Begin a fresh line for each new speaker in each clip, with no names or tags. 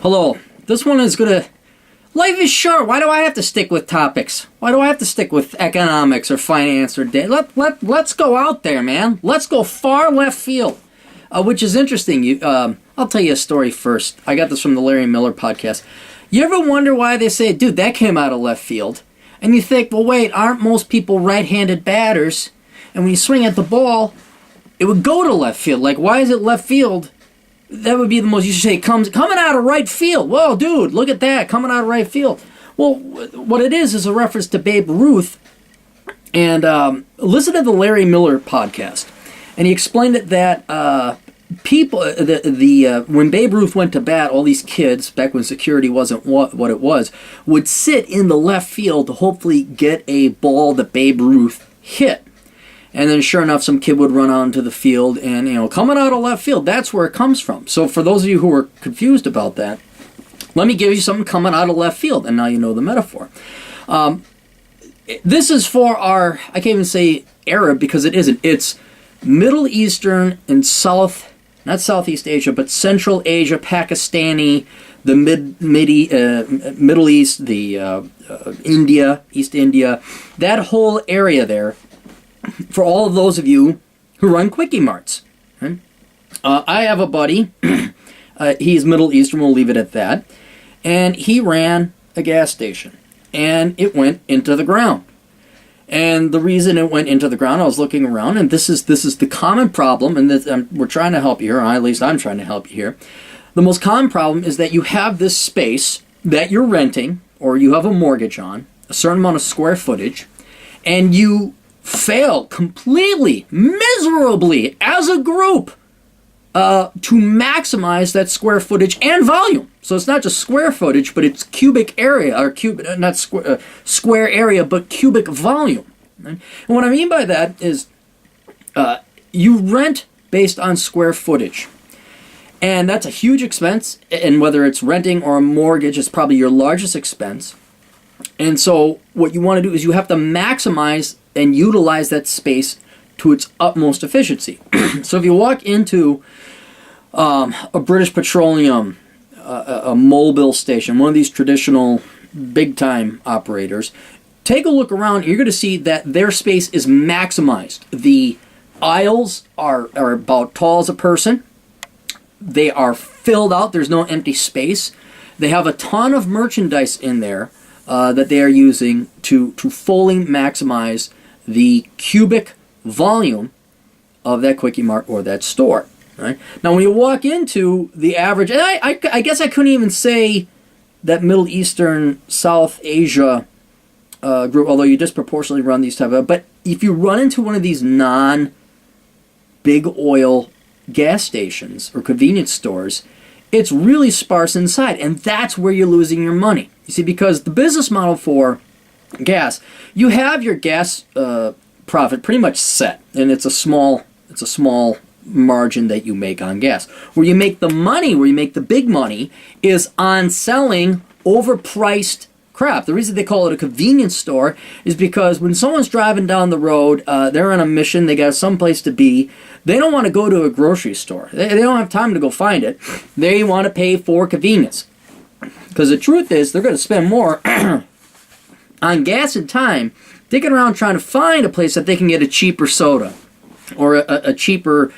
Hello. This one is gonna... Life is short. Why do I have to stick with topics? Why do I have to stick with economics or finance or... Let's go out there, man. Let's go far left field. Which is interesting. I'll tell you a story first. I got this from the Larry Miller podcast. You ever wonder why they say, dude, that came out of left field? And you think, well, wait, aren't most people right-handed batters? And when you swing at the ball, it would go to left field. Like, why is it left field? That would be the most, you should say, coming out of right field. Whoa, dude, look at that, coming out of right field. Well, what it is a reference to Babe Ruth. And listen to the Larry Miller podcast. And he explained it that people, when Babe Ruth went to bat, all these kids, back when security wasn't what it was, would sit in the left field to hopefully get a ball that Babe Ruth hit. And then sure enough, some kid would run out into the field and, coming out of left field, that's where it comes from. So for those of you who are confused about that, let me give you something coming out of left field, and now you know the metaphor. This is for our, I can't even say Arab because it isn't. It's Middle Eastern and not Southeast Asia, but Central Asia, Pakistani, the Middle East, the India, East India, that whole area there. For all of those of you who run Kwiki Marts. Okay? I have a buddy. He's Middle Eastern. We'll leave it at that. And he ran a gas station. And it went into the ground. And the reason it went into the ground, I was looking around, and this is the common problem, and this, we're trying to help you here, or at least I'm trying to help you here. The most common problem is that you have this space that you're renting, or you have a mortgage on, a certain amount of square footage, and you fail completely, miserably, as a group, to maximize that square footage and volume. So it's not just square footage, but it's cubic area, or square area, but cubic volume. Right? And what I mean by that is you rent based on square footage. And that's a huge expense, and whether it's renting or a mortgage, it's probably your largest expense. And so what you want to do is you have to maximize and utilize that space to its utmost efficiency. So if you walk into a British Petroleum, a Mobil station, one of these traditional big-time operators, take a look around. You're going to see that their space is maximized. The aisles are about tall as a person. They are filled out. There's no empty space. They have a ton of merchandise in there that they are using to fully maximize the cubic volume of that Kwiki Mart or that store. Right? Now, when you walk into the average, and I guess I couldn't even say that Middle Eastern, South Asia group, although you disproportionately run these type of, but if you run into one of these non-big oil gas stations or convenience stores, it's really sparse inside, and that's where you're losing your money. You see, because the business model for gas, you have your gas profit pretty much set, and it's a small margin that you make on gas. Where you make the money, where you make the big money, is on selling overpriced crap. The reason they call it a convenience store is because when someone's driving down the road, they're on a mission, they got someplace to be, they don't want to go to a grocery store. They don't have time to go find it. They want to pay for convenience. Because the truth is, they're going to spend more on gas and time digging around trying to find a place that they can get a cheaper soda or a cheaper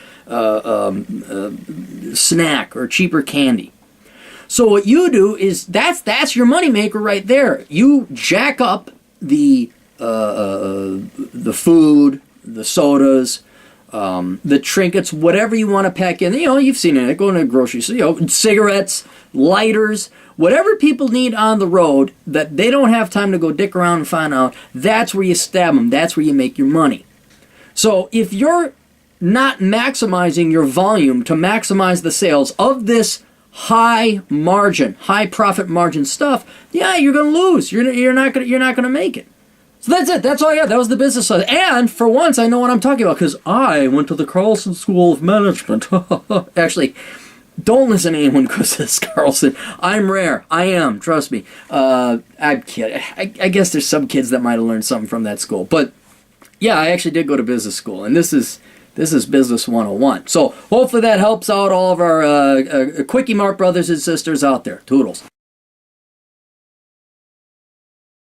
snack or cheaper candy. So what you do is that's your moneymaker right there. You jack up the food, the sodas, the trinkets, whatever you want to pack in. You've seen it. Going to a grocery store, cigarettes, lighters, whatever people need on the road that they don't have time to go dick around and find out, that's where you stab them. That's where you make your money. So if you're not maximizing your volume to maximize the sales of this high margin, high profit margin stuff, yeah, you're going to lose. You're not going to make it. So that's it. That's all I got. That was the business side. And for once, I know what I'm talking about because I went to the Carlson School of Management. Actually, don't listen to anyone who says Carlson. I'm rare. I am. Trust me. I'm kidding. I guess there's some kids that might have learned something from that school. But yeah, I actually did go to business school, and this is This is Business 101. So hopefully that helps out all of our Kwiki Mart brothers and sisters out there. Toodles.